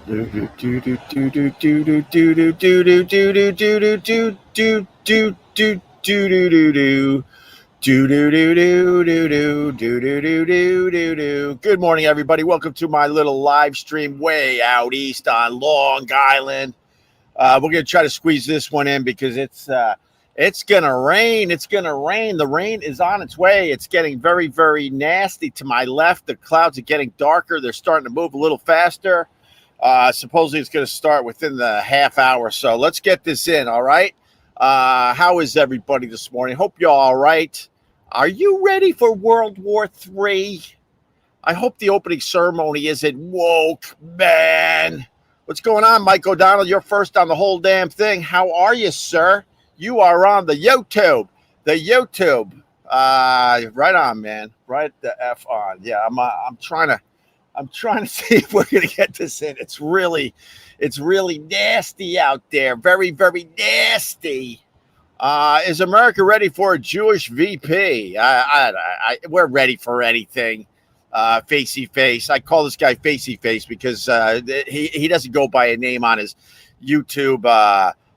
Good morning, everybody. Welcome to my little live stream way out east on Long Island. We're gonna try to squeeze this one in because it's gonna rain. It's gonna rain. The rain is on its way. It's getting very, very nasty to my left. The clouds are getting darker. They're starting to move a little faster. Supposedly it's going to start within the half hour. So let's get this in. All right. How is everybody this morning? Hope you're all right. Are you ready for World War III? I hope the opening ceremony isn't woke, man. What's going on, Mike O'Donnell? You're first on the whole damn thing. How are you, sir? You are on the YouTube. The YouTube. Right on, man. Right the F on. Yeah, I'm trying to see if we're gonna get this in. It's really nasty out there. Very, very nasty. Is America ready for a Jewish VP? We're ready for anything. Facey face. I call this guy Facey face because he doesn't go by a name on his YouTube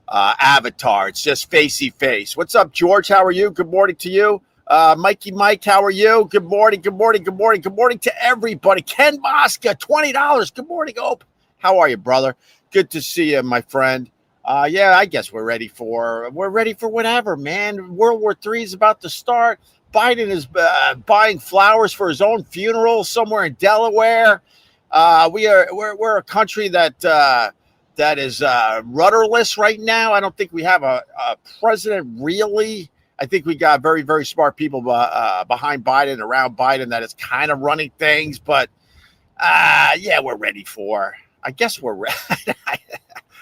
avatar. It's just Facey face. What's up, George? How are you? Good morning to you. Mikey Mike, how are you? Good morning, good morning, good morning, good morning to everybody. Ken Mosca, $20. Good morning, Opie. How are you, brother? Good to see you, my friend. Yeah, I guess we're ready for whatever, man. World War III is about to start. Biden is buying flowers for his own funeral somewhere in Delaware. We're a country that is rudderless right now. I don't think we have a president really. I think we got very, very smart people behind Biden, around Biden, that is kind of running things. But, yeah, we're ready for. I guess we're ready.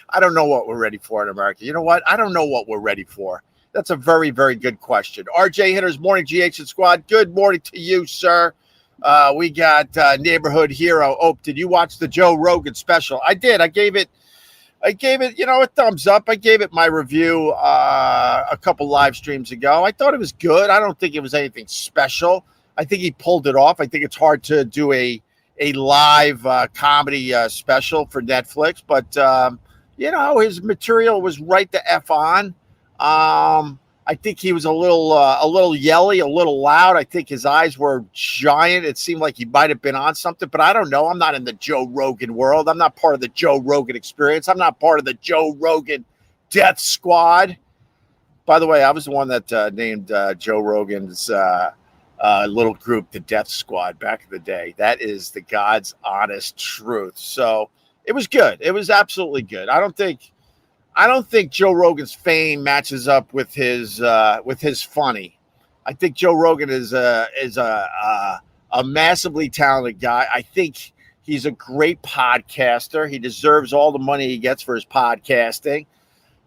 I don't know what we're ready for in America. You know what? I don't know what we're ready for. That's a very, very good question. RJ Hitters, morning, GH and Squad. Good morning to you, sir. We got Neighborhood Hero. Oh, did you watch the Joe Rogan special? I did. I gave it, a thumbs up. I gave it my review a couple live streams ago. I thought it was good. I don't think it was anything special. I think he pulled it off. I think it's hard to do a live comedy special for Netflix, but his material was right the F on. I think he was a little yelly, a little loud. I think his eyes were giant. It seemed like he might have been on something, but I don't know. I'm not in the Joe Rogan world. I'm not part of the Joe Rogan experience. I'm not part of the Joe Rogan death squad. By the way, I was the one that named Joe Rogan's little group the Death Squad back in the day. That is the God's honest truth. So it was good. It was absolutely good. I don't think Joe Rogan's fame matches up with his funny. I think Joe Rogan is a massively talented guy. I think he's a great podcaster. He deserves all the money he gets for his podcasting.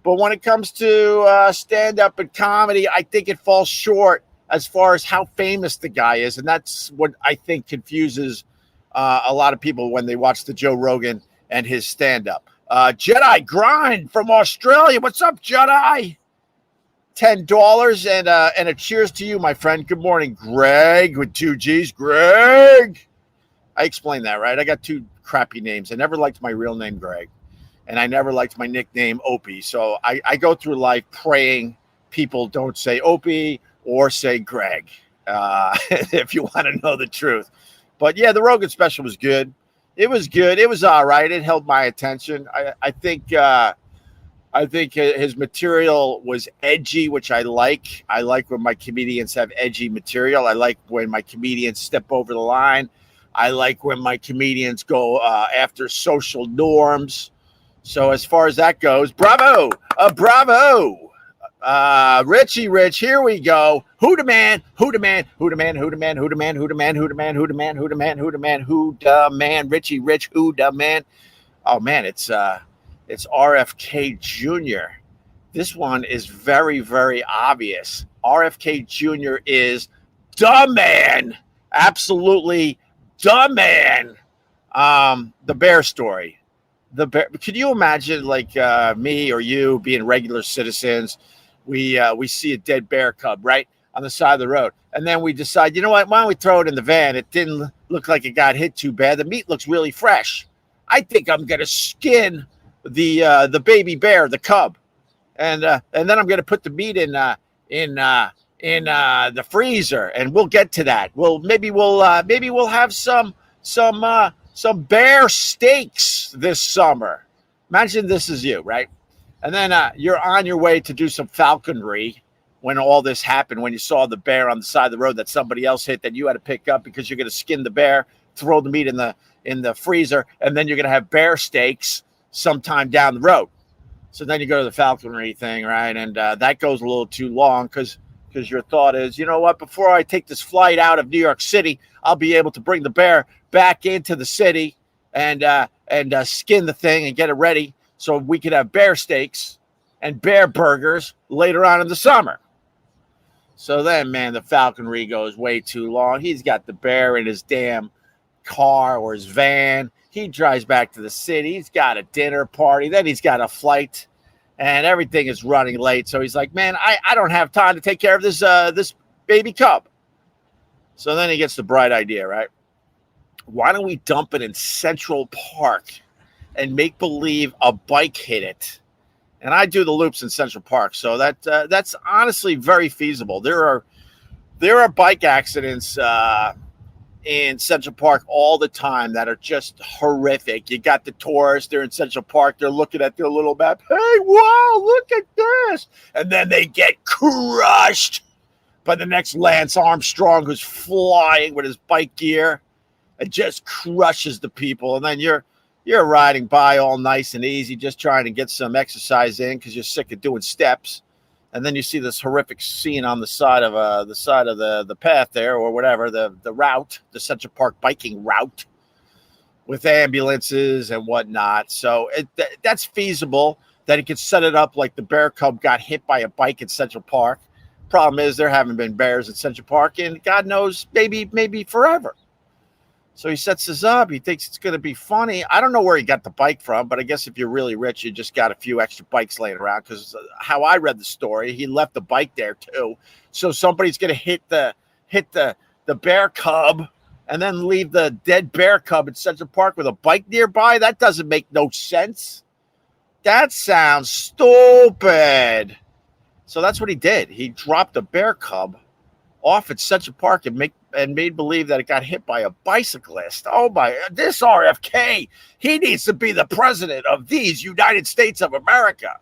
But when it comes to stand-up and comedy, I think it falls short as far as how famous the guy is. And that's what I think confuses a lot of people when they watch the Joe Rogan and his stand-up. Jedi Grind from Australia. What's up, Jedi? $10 and a cheers to you, my friend. Good morning, Greg, with 2 G's. Greg. I explained that, right? I got 2 crappy names. I never liked my real name, Greg. And I never liked my nickname, Opie. So I go through life praying people don't say Opie or say Greg, if you want to know the truth. But, yeah, the Rogan special was good. It was good. It was all right. It held my attention. I think his material was edgy, which I like. I like when my comedians have edgy material. I like when my comedians step over the line. I like when my comedians go after social norms. So as far as that goes, bravo, bravo. Richie Rich, here we go. Who the man? Who the man? Who the man? Who the man? Who the man? Who the man? Who the man? Who the man? Who the man? Who the man? Who the man? Richie Rich, who the man? Oh man, it's RFK Jr. This one is very, very obvious. RFK Jr. is the man. Absolutely the man. The bear story. The bear. Could you imagine, like me or you being regular citizens? We see a dead bear cub right on the side of the road, and then we decide, you know what? Why don't we throw it in the van? It didn't look like it got hit too bad. The meat looks really fresh. I think I'm gonna skin the baby bear, the cub, and then I'm gonna put the meat in the freezer, and we'll get to that. Maybe we'll have some bear steaks this summer. Imagine this is you, right? And then you're on your way to do some falconry when all this happened, when you saw the bear on the side of the road that somebody else hit that you had to pick up because you're going to skin the bear, throw the meat in the freezer, and then you're going to have bear steaks sometime down the road. So then you go to the falconry thing, right? And that goes a little too long because your thought is, you know what, before I take this flight out of New York City, I'll be able to bring the bear back into the city and skin the thing and get it ready so we could have bear steaks and bear burgers later on in the summer. So then, man, the falconry goes way too long. He's got the bear in his damn car or his van. He drives back to the city. He's got a dinner party. Then he's got a flight, and everything is running late. So he's like, man, I don't have time to take care of this baby cub. So then he gets the bright idea, right? Why don't we dump it in Central Park and make believe a bike hit it? And I do the loops in Central Park, so that's honestly very feasible. There are bike accidents in Central Park all the time that are just horrific. You got the tourists, they're in Central Park, they're looking at their little map. Hey, wow, look at this. And then they get crushed by the next Lance Armstrong who's flying with his bike gear and just crushes the people. And then you're riding by all nice and easy, just trying to get some exercise in because you're sick of doing steps. And then you see this horrific scene on the side of the path there, or whatever, the route, the Central Park biking route, with ambulances and whatnot. So that's feasible that he could set it up like the bear cub got hit by a bike in Central Park. Problem is there haven't been bears in Central Park in God knows maybe forever. So he sets this up. He thinks it's going to be funny. I don't know where he got the bike from, but I guess if you're really rich, you just got a few extra bikes laying around. Because how I read the story, he left the bike there too. So somebody's going to hit the bear cub and then leave the dead bear cub in Central Park with a bike nearby. That doesn't make no sense. That sounds stupid. So that's what he did. He dropped a bear cub off at Central Park and made believe that it got hit by a bicyclist. Oh my, this RFK, he needs to be the president of these United States of America.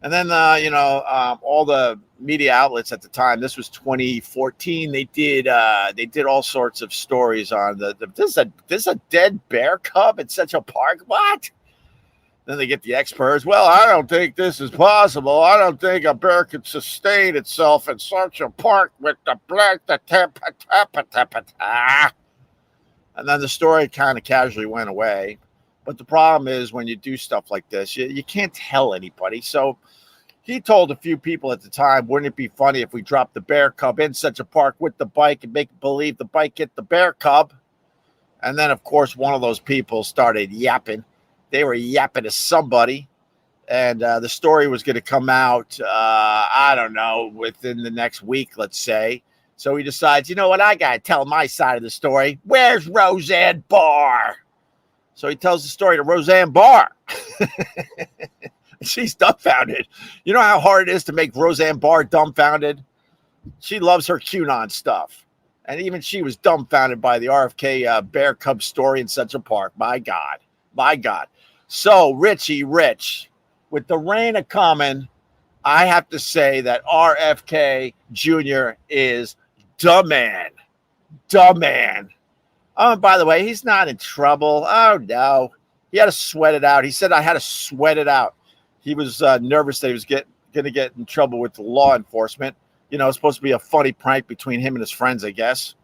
And then, all the media outlets at the time, this was 2014, they did all sorts of stories on this is a dead bear cub in Central Park. What? Then they get the experts. Well, I don't think this is possible. I don't think a bear could sustain itself in Central Park with the black, and then the story kind of casually went away. But the problem is when you do stuff like this, you can't tell anybody. So he told a few people at the time, wouldn't it be funny if we dropped the bear cub in Central Park with the bike and make believe the bike hit the bear cub? And then, of course, one of those people started yapping. They were yapping to somebody, and the story was going to come out, I don't know, within the next week, let's say. So he decides, you know what, I got to tell my side of the story. Where's Roseanne Barr? So he tells the story to Roseanne Barr. She's dumbfounded. You know how hard it is to make Roseanne Barr dumbfounded? She loves her QAnon stuff. And even she was dumbfounded by the RFK bear cub story in Central Park. My God. My God. So, Richie Rich, with the rain a coming, I have to say that RFK Jr. is the man. The man. Oh, and by the way, he's not in trouble. Oh, no. He had to sweat it out. He said, I had to sweat it out. He was nervous that he was going to get in trouble with the law enforcement. You know, it's supposed to be a funny prank between him and his friends, I guess.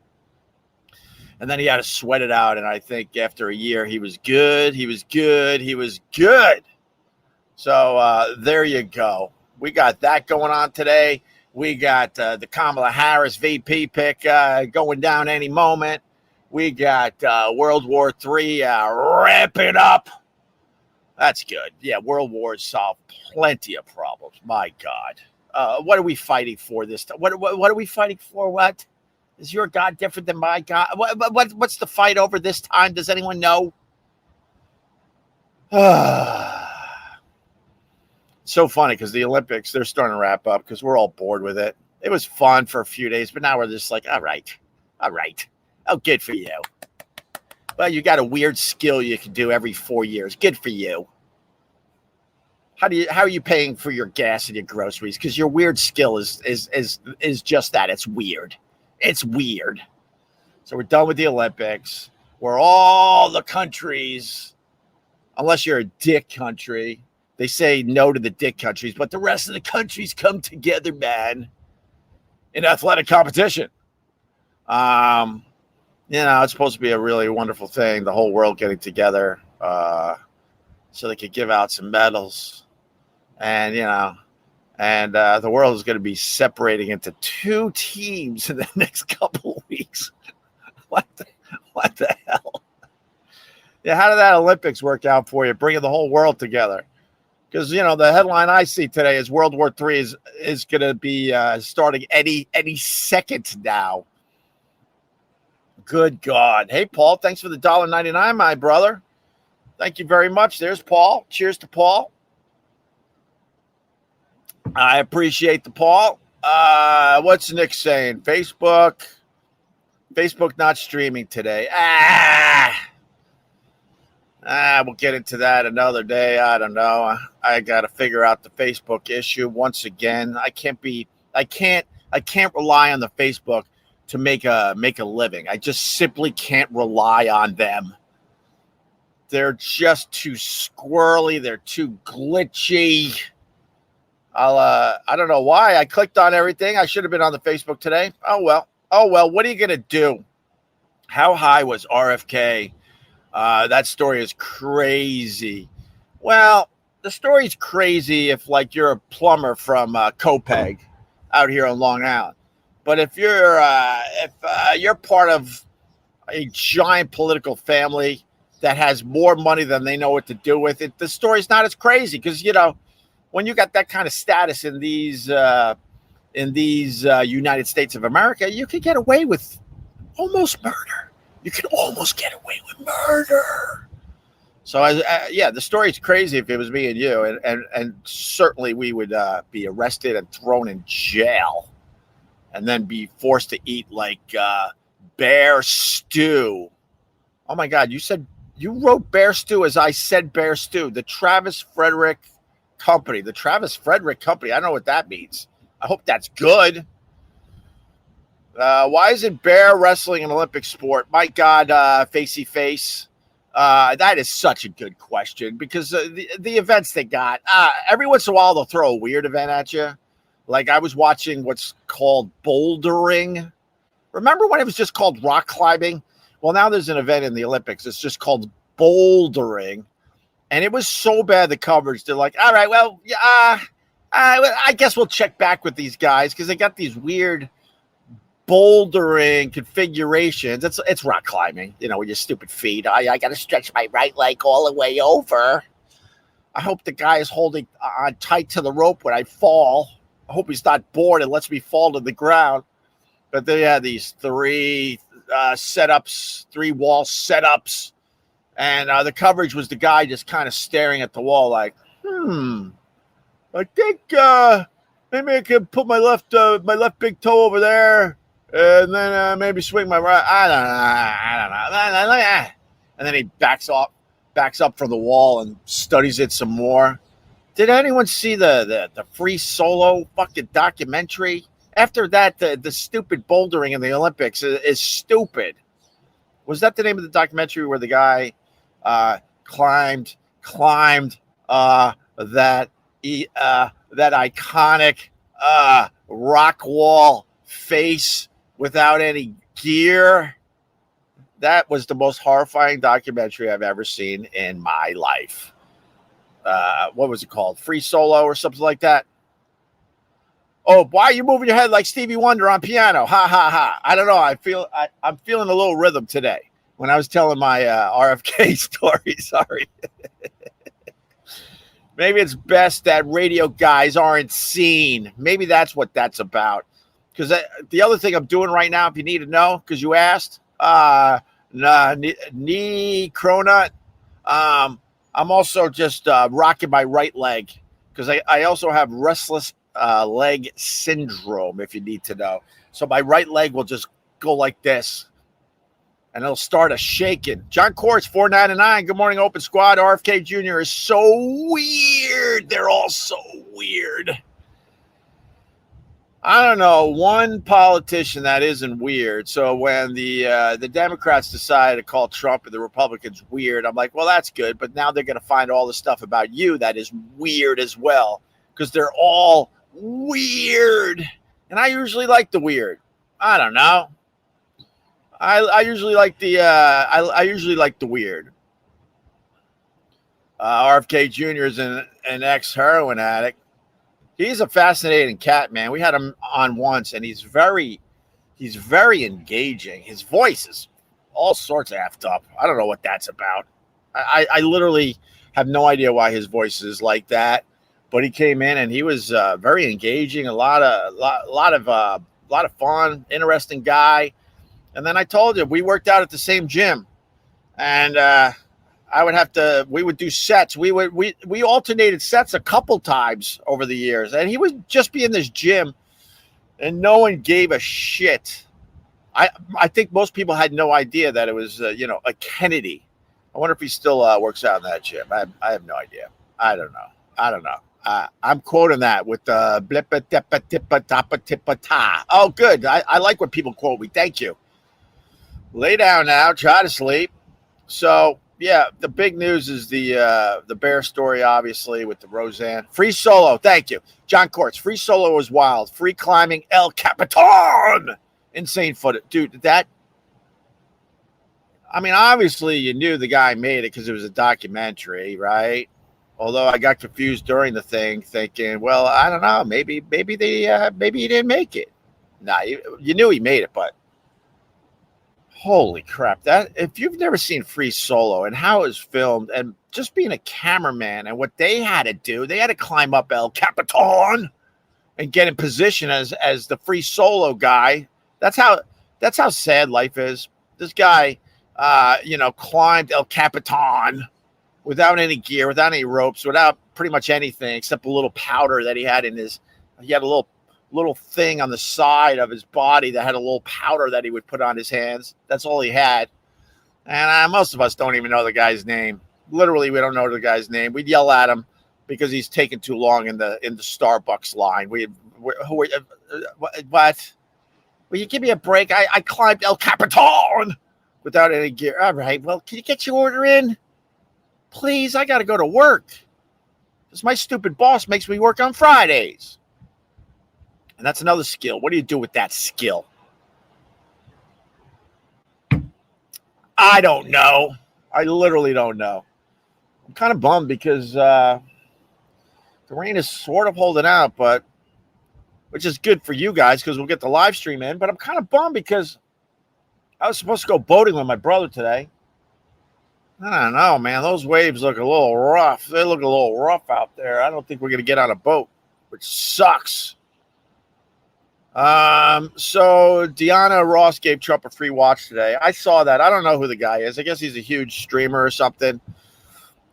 And then he had to sweat it out. And I think after a year, he was good. He was good. He was good. So there you go. We got that going on today. We got the Kamala Harris VP pick going down any moment. We got World War III ramping up. That's good. Yeah, World Wars solve plenty of problems. My God. What are we fighting for this time? What are we fighting for? What? Is your God different than my God? What's the fight over this time? Does anyone know? So funny because the Olympics, they're starting to wrap up because we're all bored with it. It was fun for a few days, but now we're just like, all right. Oh, good for you. Well, you got a weird skill you can do every 4 years. Good for you. How are you paying for your gas and your groceries? Because your weird skill is just that. It's weird. It's weird. So we're done with the Olympics. Where all the countries, unless you're a dick country, they say no to the dick countries, but the rest of the countries come together, man, in athletic competition. It's supposed to be a really wonderful thing, the whole world getting together so they could give out some medals. And, the world is going to be separating into 2 teams in the next couple of weeks. What the hell? Yeah, how did that Olympics work out for you, bringing the whole world together? Because, the headline I see today is World War III is going to be starting any second now. Good God. Hey, Paul, thanks for the $1.99, my brother. Thank you very much. There's Paul. Cheers to Paul. I appreciate the Paul. What's Nick saying? Facebook not streaming today. We'll get into that another day. I don't know. I got to figure out the Facebook issue once again. I can't rely on the Facebook to make a living. I just simply can't rely on them. They're just too squirrely. They're too glitchy. I don't know why I clicked on everything. I should have been on the Facebook today. Oh well. What are you going to do? How high was RFK? That story is crazy. Well, the story's crazy if you're a plumber from Copeg out here on Long Island. But if you're part of a giant political family that has more money than they know what to do with it, the story's not as crazy because when you got that kind of status in these United States of America, you can get away with almost murder. You can almost get away with murder. So, the story's crazy if it was me and you, and certainly we would be arrested and thrown in jail, and then be forced to eat bear stew. Oh my God! You wrote bear stew as I said bear stew. The Travis Frederick Company. I don't know what that means. I hope that's good. Why isn't bear wrestling an Olympic sport? My God, Facey Face. That is such a good question because the events they got, every once in a while they'll throw a weird event at you. Like I was watching what's called bouldering. Remember when it was just called rock climbing? Well, now there's an event in the Olympics. It's just called bouldering. And it was so bad, the coverage. They're like, all right, well, I guess we'll check back with these guys because they got these weird bouldering configurations. It's rock climbing, with your stupid feet. I got to stretch my right leg all the way over. I hope the guy is holding on tight to the rope when I fall. I hope he's not bored and lets me fall to the ground. But they had these 3 setups, 3 wall setups. And the coverage was the guy just kind of staring at the wall like, I think maybe I can put my left big toe over there and then maybe swing my right. I don't know. And then he backs up from the wall and studies it some more. Did anyone see the free solo fucking documentary? After that, the stupid bouldering in the Olympics is stupid. Was that the name of the documentary where the guy climbed that iconic rock wall face without any gear? That was the most horrifying documentary I've ever seen in my life. What was it called? Free Solo or something like that? Oh, why are you moving your head like Stevie Wonder on piano? Ha, ha, ha. I don't know. I'm feeling a little rhythm today when I was telling my RFK story. Sorry. Maybe it's best that radio guys aren't seen. Maybe that's what that's about. Because the other thing I'm doing right now, if you need to know, because you asked, knee cronut. I'm I'm also just rocking my right leg because I also have restless leg syndrome, if you need to know. So my right leg will just go like this, and it'll start a shaking. John Courts, 499. Good morning, Open Squad. RFK Jr. is so weird. They're all so weird. I don't know one politician that isn't weird. So when the Democrats decided to call Trump and the Republicans weird, I'm like, well, that's good. But now they're going to find all the stuff about you that is weird as well, because they're all weird. And I usually like the weird. I don't know. I usually like the I usually like the weird. RFK Jr. is an ex-heroin addict. He's a fascinating cat, man. We had him on once, and he's very engaging. His voice is all sorts of effed up. I don't know what that's about. I literally have no idea why his voice is like that. But he came in and he was very engaging. A lot of fun, interesting guy. And then I told you we worked out at the same gym, and we would do sets. We alternated sets a couple times over the years, and he would just be in this gym, and no one gave a shit. I think most people had no idea that it was a Kennedy. I wonder if he still works out in that gym. I have no idea. I don't know. I'm quoting that with the blippa tippa tippa tappa tippa ta. Oh, good. I like when people quote me. Thank you. Lay down now. Try to sleep. So. Yeah, the big news is the bear story, obviously, with the Roseanne. Free solo, thank you. John Courts, free solo was wild. Free climbing El Capitan. Insane footage. Dude, obviously you knew the guy made it because it was a documentary, right? Although I got confused during the thing thinking, well, I don't know, maybe he didn't make it. Nah, you knew he made it, but holy crap, that if you've never seen Free Solo and how it was filmed and just being a cameraman and what they had to do, they had to climb up El Capitan and get in position as the Free Solo guy. That's how sad life is. This guy climbed El Capitan without any gear, without any ropes, without pretty much anything except a little powder that he had he had a little thing on the side of his body that had a little powder that he would put on his hands. That's all he had. And most of us don't even know the guy's name. Literally, we don't know the guy's name. We'd yell at him because he's taking too long in the Starbucks line. What? Will you give me a break? I climbed El Capitan without any gear. All right. Well, can you get your order in? Please, I got to go to work. Because my stupid boss makes me work on Fridays. And that's another skill. What do you do with that skill? I don't know. I literally don't know. I'm kind of bummed because the rain is sort of holding out, which is good for you guys because we'll get the live stream in. But I'm kind of bummed because I was supposed to go boating with my brother today. I don't know, man. Those waves look a little rough. They look a little rough out there. I don't think we're going to get on a boat, which sucks. So Deanna Ross gave Trump a free watch today. I saw that. I don't know who the guy is. I guess he's a huge streamer or something.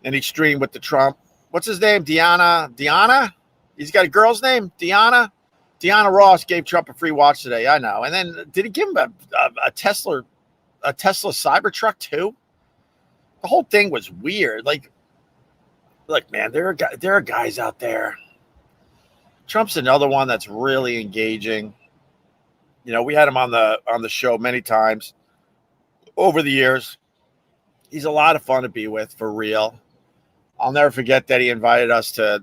And he streamed with the Trump. What's his name? Deanna? He's got a girl's name? Deanna Ross gave Trump a free watch today. I know. And then did he give him a Tesla Cybertruck too? The whole thing was weird. Like, look, man, there are guys out there. Trump's another one that's really engaging. We had him on the show many times over the years. He's a lot of fun to be with, for real. I'll never forget that he invited us to,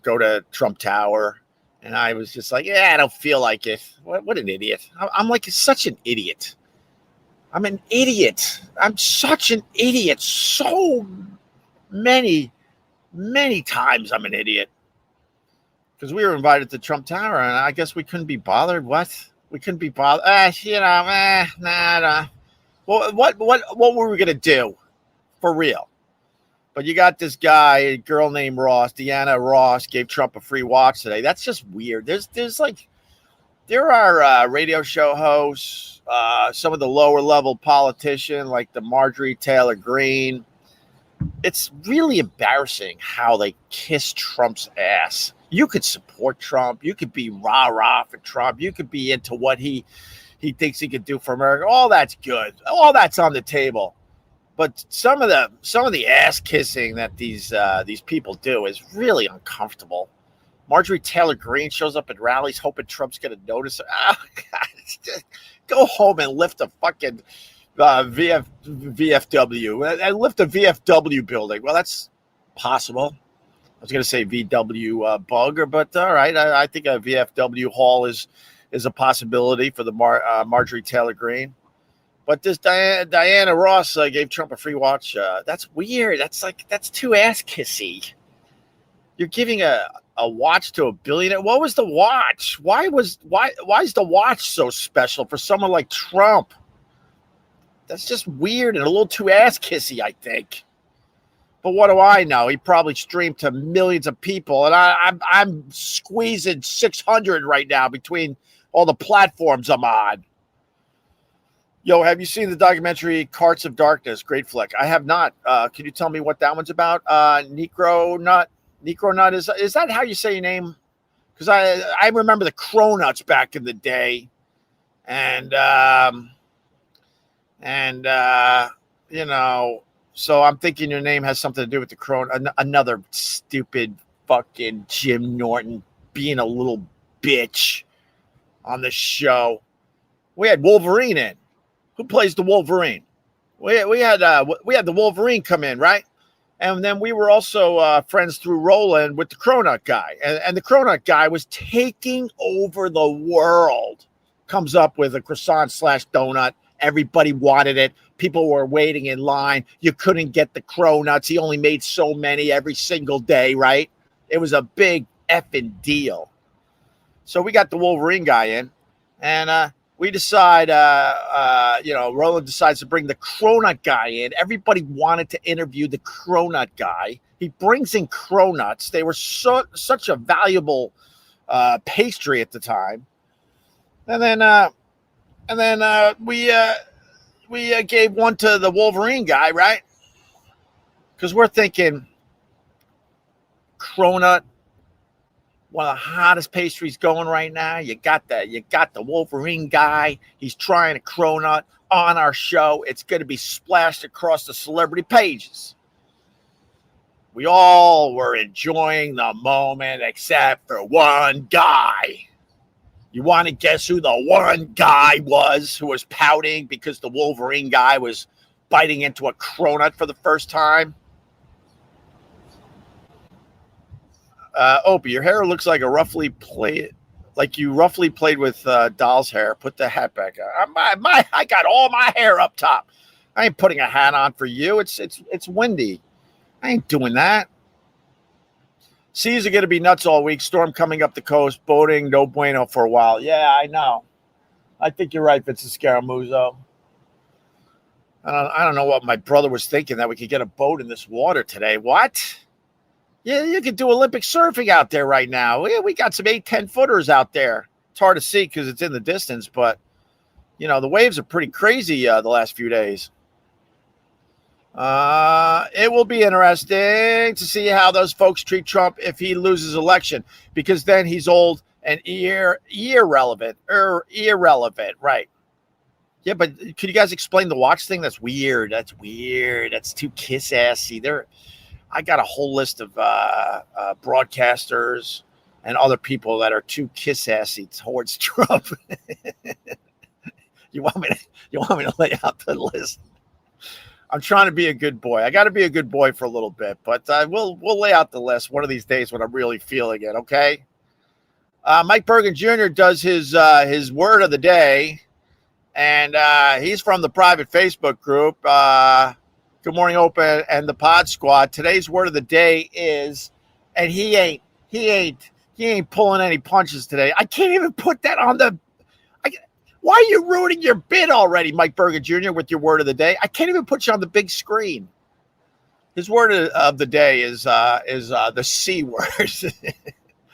go to Trump Tower. And I was just like, yeah, I don't feel like it. What an idiot. I'm like such an idiot. I'm an idiot. I'm such an idiot. So many, many times I'm an idiot. Because we were invited to Trump Tower, and I guess we couldn't be bothered. What? We couldn't be bothered. Nah. Well, what were we going to do? For real. But you got this guy, a girl named Ross, Deanna Ross, gave Trump a free watch today. That's just weird. There are radio show hosts, some of the lower level politicians like the Marjorie Taylor Greene, it's really embarrassing how they kiss Trump's ass. You could support Trump. You could be rah-rah for Trump. You could be into what he thinks he could do for America. All that's good. All that's on the table. But some of the ass kissing that these people do is really uncomfortable. Marjorie Taylor Greene shows up at rallies hoping Trump's going to notice her. Oh, God, just go home and lift a fucking VFW. And lift a VFW building. Well, that's possible. I was going to say VW bugger, but all right. I think a VFW hall is a possibility for the Marjorie Taylor Greene. But this Diana Ross gave Trump a free watch. That's weird. That's too ass kissy. You're giving a watch to a billionaire. What was the watch? Why is the watch so special for someone like Trump? That's just weird and a little too ass kissy, I think. But what do I know? He probably streamed to millions of people, and I'm squeezing 600 right now between all the platforms I'm on. Yo, have you seen the documentary Carts of Darkness? Great flick. I have not. Can you tell me what that one's about? Necronut. Necronut, is that how you say your name? Because I remember the cronuts back in the day, and you know, so I'm thinking your name has something to do with the cronut. Another stupid fucking Jim Norton being a little bitch on the show. We had Wolverine in. Who plays the Wolverine? We had the Wolverine come in, right? And then we were also friends through Roland with the cronut guy. And the cronut guy was taking over the world. Comes up with a croissant / donut. Everybody wanted it. People were waiting in line. You couldn't get the cronuts. He only made so many every single day, right? It was a big effing deal. So we got the Wolverine guy in. And we decide, Roland decides to bring the cronut guy in. Everybody wanted to interview the cronut guy. He brings in cronuts. They were such a valuable pastry at the time. And then we gave one to the Wolverine guy, right? Because we're thinking cronut, one of the hottest pastries going right now. You got the Wolverine guy. He's trying a cronut on our show. It's going to be splashed across the celebrity pages. We all were enjoying the moment except for one guy. You want to guess who the one guy was who was pouting because the Wolverine guy was biting into a cronut for the first time? Opie, your hair looks like you roughly played with doll's hair. Put the hat back on. I got all my hair up top. I ain't putting a hat on for you. It's windy. I ain't doing that. Seas are going to be nuts all week. Storm coming up the coast. Boating, no bueno for a while. Yeah, I know. I think you're right, Vincent Scaramuzzo. I don't know what my brother was thinking, that we could get a boat in this water today. What? Yeah, you could do Olympic surfing out there right now. We got some 8-10 footers out there. It's hard to see because it's in the distance, but the waves are pretty crazy the last few days. It will be interesting to see how those folks treat Trump if he loses election, because then he's old and irrelevant, right? Yeah, but could you guys explain the watch thing? That's weird. That's too kiss assy. I got a whole list of broadcasters and other people that are too kiss assy towards Trump. You want me to lay out the list? I'm trying to be a good boy. I got to be a good boy for a little bit, but we'll lay out the list one of these days when I'm really feeling it. Okay. Mike Bergen Jr. does his word of the day, and he's from the private Facebook group. Good morning, Open and the Pod Squad. Today's word of the day is, and he ain't pulling any punches today. I can't even put that on the. Why are you ruining your bid already, Mike Bergen Jr., with your word of the day? I can't even put you on the big screen. His word of the day is the C word.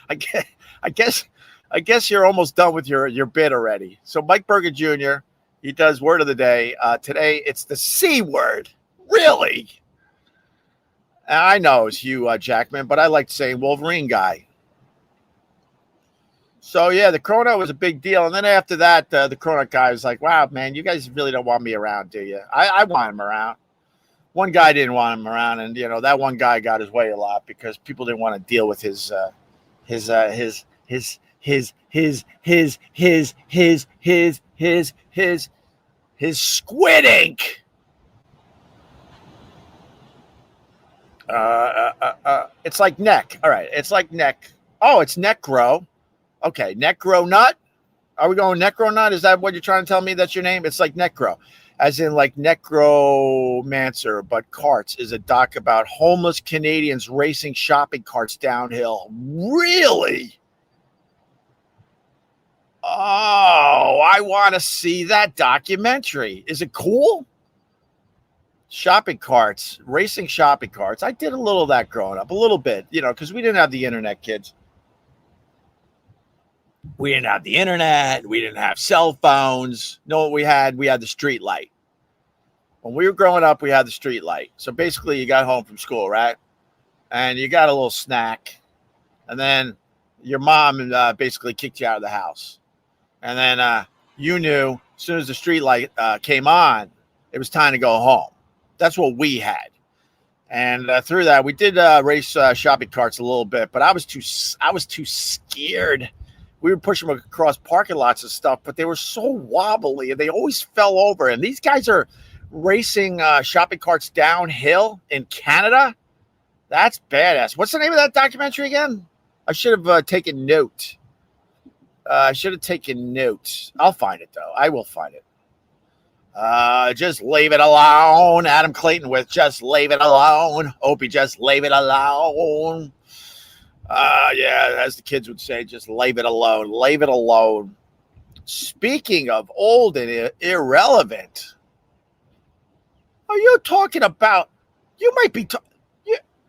I guess you're almost done with your bid already. So Mike Bergen Jr., he does word of the day. Today it's the C word. Really? I know it's Hugh Jackman, but I like saying Wolverine guy. So yeah, the cronut was a big deal, and then after that, the cronut guy was like, "Wow, man, you guys really don't want me around, do you?" I want him around. One guy didn't want him around, and that one guy got his way a lot because people didn't want to deal with his squid ink. It's like neck. All right, it's like neck. Oh, it's necro. Okay, necro nut. Are we going necro nut? Is that what you're trying to tell me? That's your name? It's like necro, as in like necromancer, but carts is a doc about homeless Canadians racing shopping carts downhill. Really? Oh, I want to see that documentary. Is it cool? Shopping carts, racing shopping carts. I did a little of that growing up, a little bit, because we didn't have the internet, kids. We didn't have the internet. We didn't have cell phones. You know what we had? We had the street light. When we were growing up, we had the street light. So basically, you got home from school, right? And you got a little snack. And then your mom basically kicked you out of the house. And then you knew as soon as the street light came on, it was time to go home. That's what we had. And through that, we did race shopping carts a little bit, but I was too scared. We would push them across parking lots and stuff, but they were so wobbly and they always fell over. And these guys are racing shopping carts downhill in Canada. That's badass. What's the name of that documentary again? I should have taken note. I'll find it, though. I will find it. Just leave it alone. Adam Clayton with Just Leave It Alone. Opie, just leave it alone. Yeah, as the kids would say, just leave it alone. Leave it alone. Speaking of old and irrelevant, are you talking about, you might be,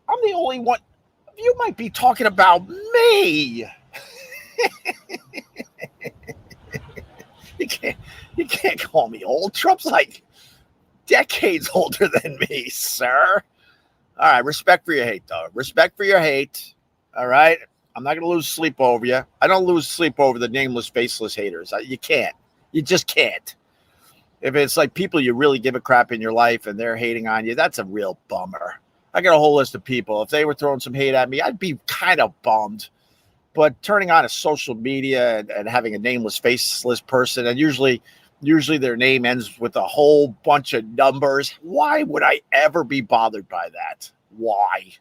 I'm the only one, you might be talking about me. You can't call me old. Trump's like decades older than me, sir. All right, respect for your hate, though. Respect for your hate. All right? I'm not going to lose sleep over you. I don't lose sleep over the nameless, faceless haters. You can't. You just can't. If it's like people you really give a crap in your life and they're hating on you, that's a real bummer. I got a whole list of people. If they were throwing some hate at me, I'd be kind of bummed. But turning on a social media and having a nameless, faceless person, and usually their name ends with a whole bunch of numbers. Why would I ever be bothered by that? Why?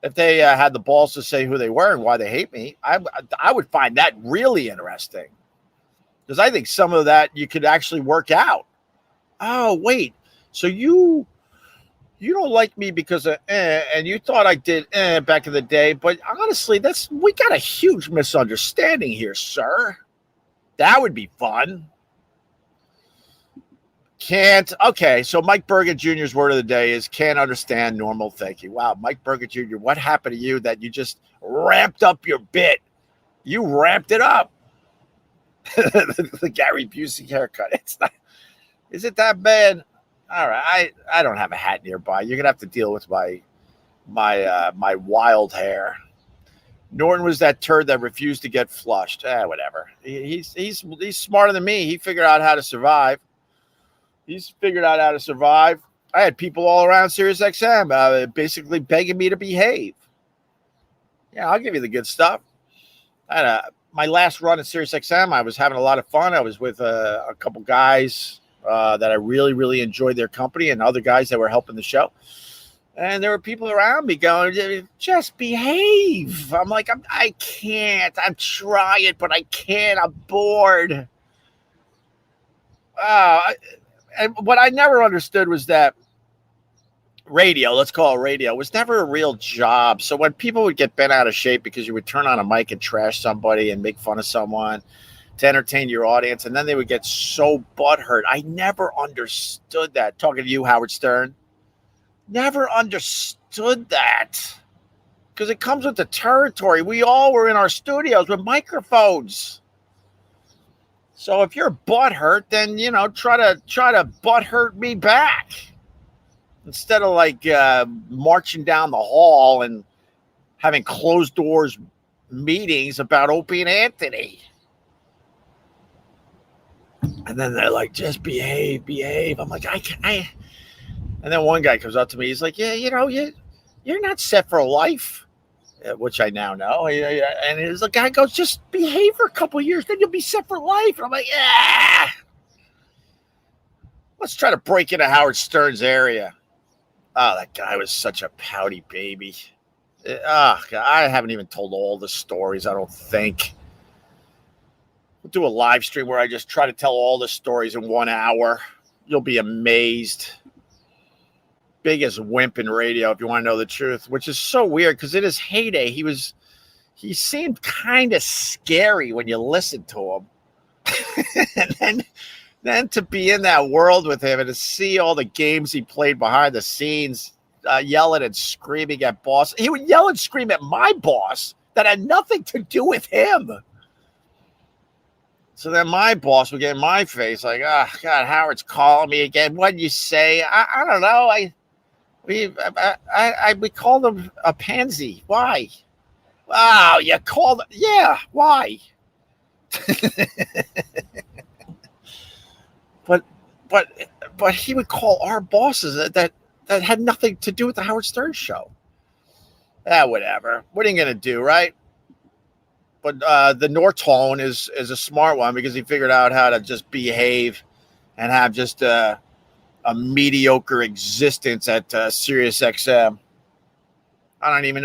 If they had the balls to say who they were and why they hate me, I would find that really interesting. Because I think some of that you could actually work out. Oh, wait. So you don't like me because of and you thought I did back in the day, but honestly, we got a huge misunderstanding here, sir. That would be fun. Can't. Okay, so Mike Berger Jr.'s word of the day is can't understand normal thinking. Wow, Mike Berger Jr., what happened to you that you just ramped up your bit? You ramped it up. The Gary Busey haircut. It's not. Is it that bad? All right, I don't have a hat nearby. You're gonna have to deal with my wild hair. Norton was that turd that refused to get flushed. Whatever. He's smarter than me. He figured out how to survive. I had people all around SiriusXM basically begging me to behave. Yeah, I'll give you the good stuff. I had my last run at SiriusXM. I was having a lot of fun. I was with a couple guys that I really, really enjoyed their company and other guys that were helping the show. And there were people around me going, just behave. I'm like, I can't. I'm trying, but I can't. I'm bored. And what I never understood was that radio, let's call it radio, was never a real job. So when people would get bent out of shape because you would turn on a mic and trash somebody and make fun of someone to entertain your audience, and then they would get so butthurt. I never understood that. Talking to you, Howard Stern. Never understood that. Because it comes with the territory. We all were in our studios with microphones. So if you're butthurt, then try to butthurt me back. instead of like marching down the hall and having closed doors meetings about Opie and Anthony. And then they're like, just behave, behave. I'm like, I. And then one guy comes up to me. He's like, yeah, you're not set for life, which I now know. And the guy goes, just behave for a couple of years, then you'll be set for life. And I'm like, yeah. Let's try to break into Howard Stern's area. Oh, that guy was such a pouty baby. Oh, God, I haven't even told all the stories, I don't think. We'll do a live stream where I just try to tell all the stories in 1 hour. You'll be amazed. Biggest wimp in radio, if you want to know the truth, which is so weird because in his heyday, he seemed kind of scary when you listened to him. And then to be in that world with him and to see all the games he played behind the scenes, yelling and screaming at boss. He would yell and scream at my boss that had nothing to do with him. So then my boss would get in my face like, oh, God, Howard's calling me again. What'd you say? I don't know. We called him a pansy. Why? Wow, you called? Yeah, why? But he would call our bosses that had nothing to do with the Howard Stern show. Whatever. What are you gonna do, right? But the Norton is a smart one because he figured out how to just behave and have just a mediocre existence at Sirius XM. I don't even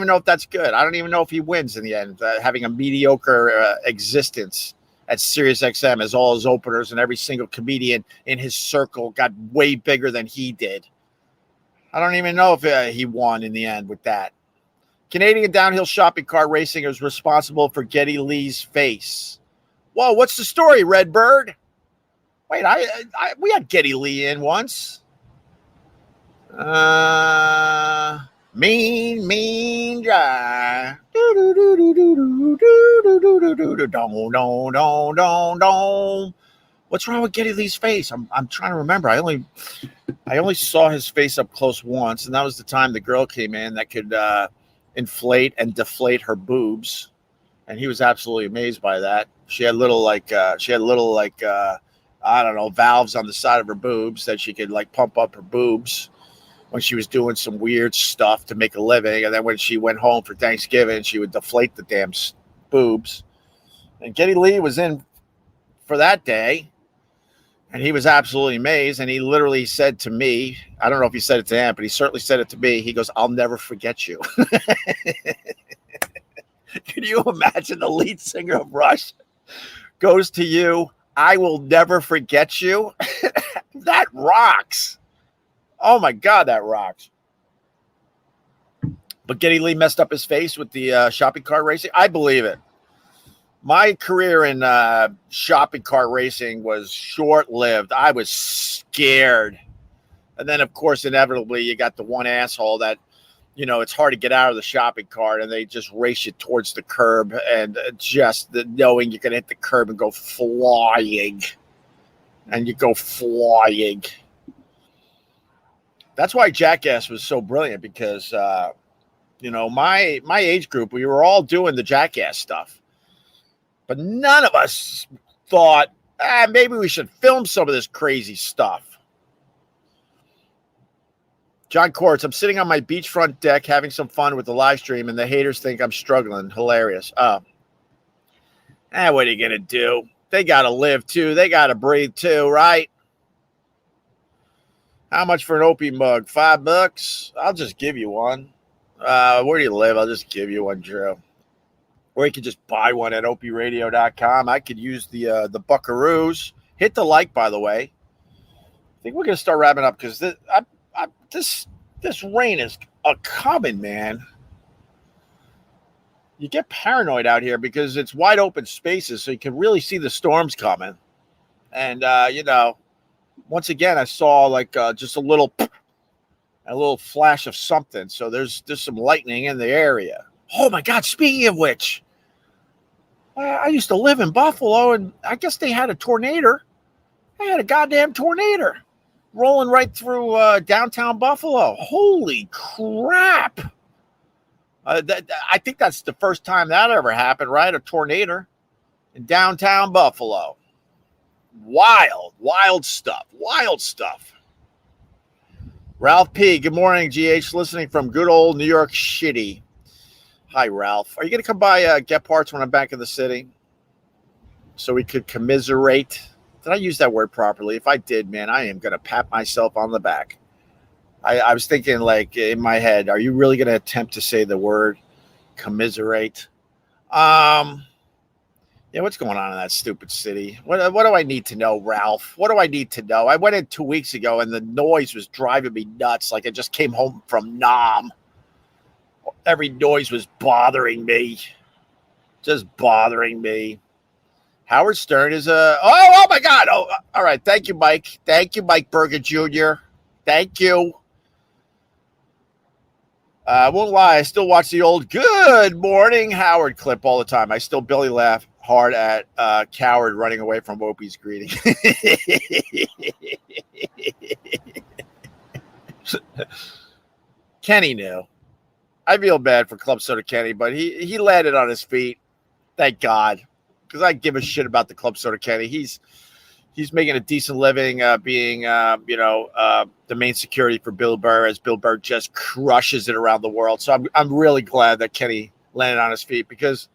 know if that's good. I don't even know if he wins in the end, having a mediocre existence at Sirius XM as all his openers and every single comedian in his circle got way bigger than he did. I don't even know if he won in the end with that. Canadian downhill shopping cart racing is responsible for Geddy Lee's face. Whoa, what's the story, Redbird? Wait, we had Geddy Lee in once. Mean dry. What's wrong with Geddy Lee's face? I'm trying to remember. I only saw his face up close once, and that was the time the girl came in that could inflate and deflate her boobs, and he was absolutely amazed by that. She had little I don't know, valves on the side of her boobs that she could like pump up her boobs when she was doing some weird stuff to make a living. And then when she went home for Thanksgiving, she would deflate the damn boobs. And Geddy Lee was in for that day, and he was absolutely amazed. And he literally said to me, I don't know if he said it to him, but he certainly said it to me. He goes, I'll never forget you. Can you imagine the lead singer of Rush goes to you, I will never forget you? That rocks. Oh, my God, that rocks. But Geddy Lee messed up his face with the shopping cart racing. I believe it. My career in shopping cart racing was short-lived. I was scared. And then, of course, inevitably, you got the one asshole that, it's hard to get out of the shopping cart, and they just race you towards the curb, and just knowing you're going to hit the curb and go flying. And you go flying. That's why Jackass was so brilliant because, my age group, we were all doing the Jackass stuff. But none of us thought, maybe we should film some of this crazy stuff. John Quartz, I'm sitting on my beachfront deck having some fun with the live stream, and the haters think I'm struggling. Hilarious. What are you going to do? They got to live, too. They got to breathe, too, right? How much for an Opie mug? $5? I'll just give you one. Where do you live? I'll just give you one, Drew. Or you could just buy one at opieradio.com. I could use the buckaroos. Hit the like, by the way. I think we're going to start wrapping up because this rain is coming, man. You get paranoid out here because it's wide open spaces, so you can really see the storms coming. And, once again, I saw like just a little flash of something. So there's some lightning in the area. Oh, my God. Speaking of which, I used to live in Buffalo, and I guess they had a tornado. They had a goddamn tornado. rolling right through downtown Buffalo. Holy crap. I think that's the first time that ever happened, right? A tornado in downtown Buffalo. Wild stuff. Wild stuff. Ralph P. Good morning, GH. Listening from good old New York City. Hi, Ralph. Are you going to come by Get Parts when I'm back in the city so we could commiserate? Did I use that word properly? If I did, man, I am going to pat myself on the back. I was thinking, like, in my head, are you really going to attempt to say the word commiserate? Yeah, what's going on in that stupid city? What do I need to know, Ralph? What do I need to know? I went in 2 weeks ago, and the noise was driving me nuts. Like I just came home from Nam. Every noise was bothering me. Just bothering me. Howard Stern is oh my God. Oh, all right. Thank you, Mike. Thank you, Mike Berger Jr. Thank you. I won't lie. I still watch the old Good Morning Howard clip all the time. I still belly laugh hard at Coward running away from Opie's greeting. Kenny knew. I feel bad for Club Soda Kenny, but he landed on his feet. Thank God. Because I give a shit about the Club Soda Kenny. He's making a decent living being, the main security for Bill Burr as Bill Burr just crushes it around the world. So I'm really glad that Kenny landed on his feet, because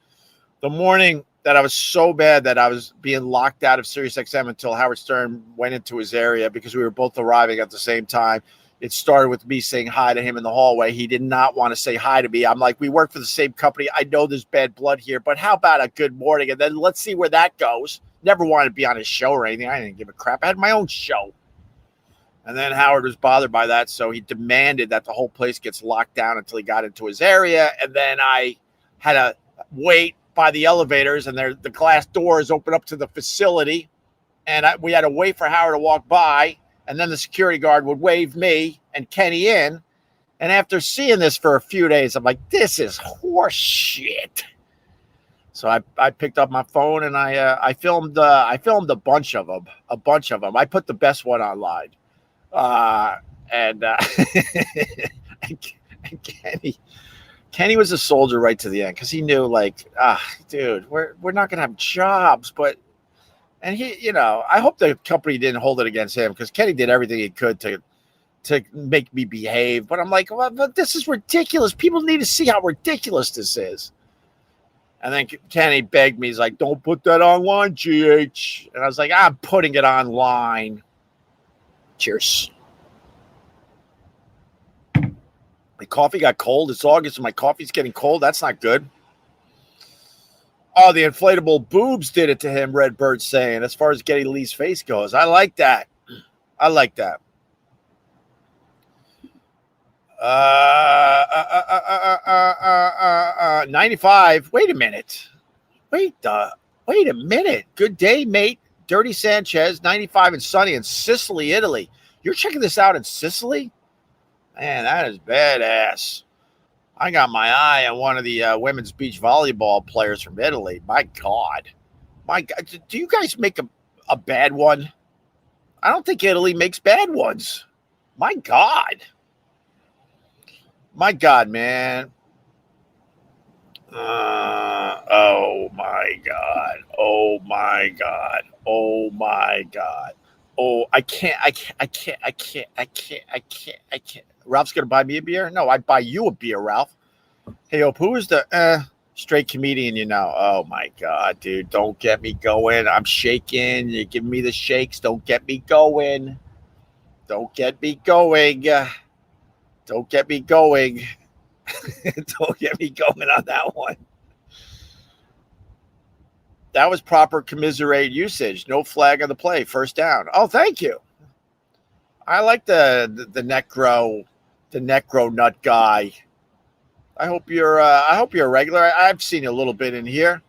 the morning that I was so bad that I was being locked out of SiriusXM until Howard Stern went into his area because we were both arriving at the same time. It started with me saying hi to him in the hallway. He did not want to say hi to me. I'm like, we work for the same company. I know there's bad blood here, but how about a good morning? And then let's see where that goes. Never wanted to be on his show or anything. I didn't give a crap. I had my own show. And then Howard was bothered by that, so he demanded that the whole place gets locked down until he got into his area. And then I had to wait by the elevators, and the glass doors open up to the facility. And we had to wait for Howard to walk by. And then the security guard would wave me and Kenny in. And after seeing this for a few days, I'm like, this is horse shit. So I picked up my phone and I filmed a bunch of them. I put the best one online. And Kenny was a soldier right to the end, because he knew, like, dude, we're not gonna have jobs, but. And he, I hope the company didn't hold it against him, because Kenny did everything he could to make me behave. But I'm like, well, but this is ridiculous. People need to see how ridiculous this is. And then Kenny begged me. He's like, don't put that online, GH. And I was like, I'm putting it online. Cheers. My coffee got cold. It's August and my coffee's getting cold. That's not good. Oh, the inflatable boobs did it to him, Redbird saying, as far as Geddy Lee's face goes. I like that. 95. Wait a minute. Good day, mate. Dirty Sanchez, 95 and sunny in Sicily, Italy. You're checking this out in Sicily? Man, that is badass. I got my eye on one of the women's beach volleyball players from Italy. My God. Do you guys make a bad one? I don't think Italy makes bad ones. My God, man. Oh my God. Oh, I can't. Ralph's going to buy me a beer? No, I'd buy you a beer, Ralph. Hey, Opie, who is the straight comedian you know? Oh, my God, dude. Don't get me going. I'm shaking. You're giving me the shakes. Don't get me going. Don't get me going on that one. That was proper commiserate usage. No flag on the play. First down. Oh, thank you. I like the necro nut guy. I hope you're a regular. I've seen you a little bit in here.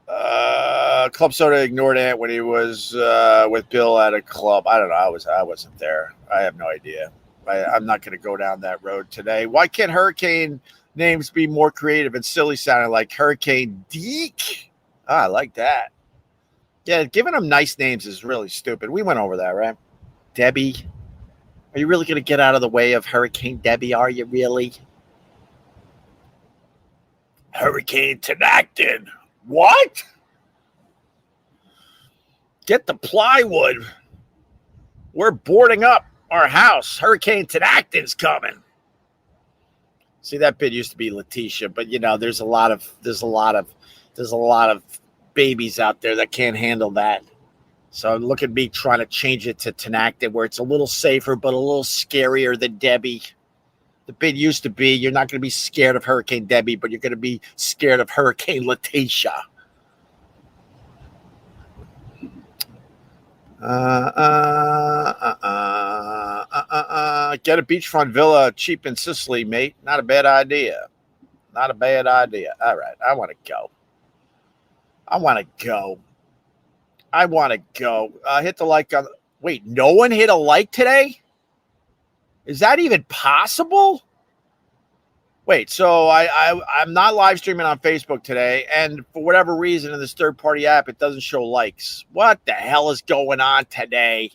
Club Soda ignored Ant when he was with Bill at a club. I don't know. I wasn't there. I have no idea. I'm not going to go down that road today. Why can't hurricane names be more creative and silly sounding, like Hurricane Deke? I like that. Yeah, giving them nice names is really stupid. We went over that, right? Debbie. Are you really going to get out of the way of Hurricane Debbie? Are you really? Hurricane Tenactin. What? Get the plywood. We're boarding up our house. Hurricane Tenactin's coming. See, that bit used to be Letitia, but there's a lot of babies out there that can't handle that. So look at me trying to change it to Tenactin, where it's a little safer but a little scarier than Debbie. The bit used to be you're not going to be scared of Hurricane Debbie, but you're going to be scared of Hurricane Letitia. Get a beachfront villa cheap in Sicily, mate. Not a bad idea. Not a bad idea. All right. I want to go. Hit the like on. Wait, no one hit a like today? Is that even possible? Wait, so I'm not live streaming on Facebook today, and for whatever reason in this third-party app, it doesn't show likes. What the hell is going on today?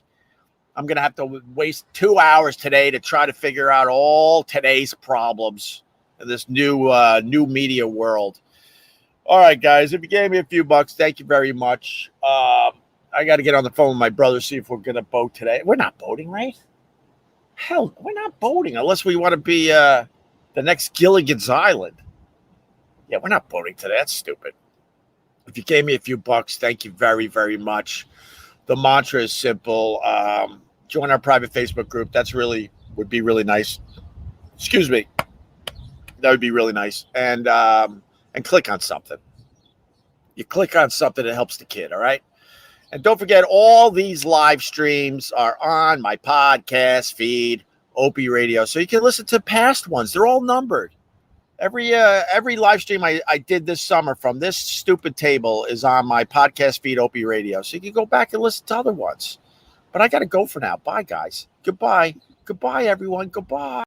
I'm going to have to waste 2 hours today to try to figure out all today's problems in this new media world. All right, guys, if you gave me a few bucks, thank you very much. I got to get on the phone with my brother, see if we're going to boat today. We're not boating, right? Hell, we're not boating unless we want to be the next Gilligan's Island. Yeah, we're not boating today. That's stupid. If you gave me a few bucks, thank you very, very much. The mantra is simple. Join our private Facebook group. Would be really nice. Excuse me. That would be really nice. And click on something. You click on something that helps the kid, all right? And don't forget, all these live streams are on my podcast feed, Opie Radio, so you can listen to past ones. They're all numbered. Every live stream I did this summer from this stupid table is on my podcast feed, Opie Radio, so you can go back and listen to other ones. But I got to go for now. Bye, guys. Goodbye. Goodbye, everyone. Goodbye.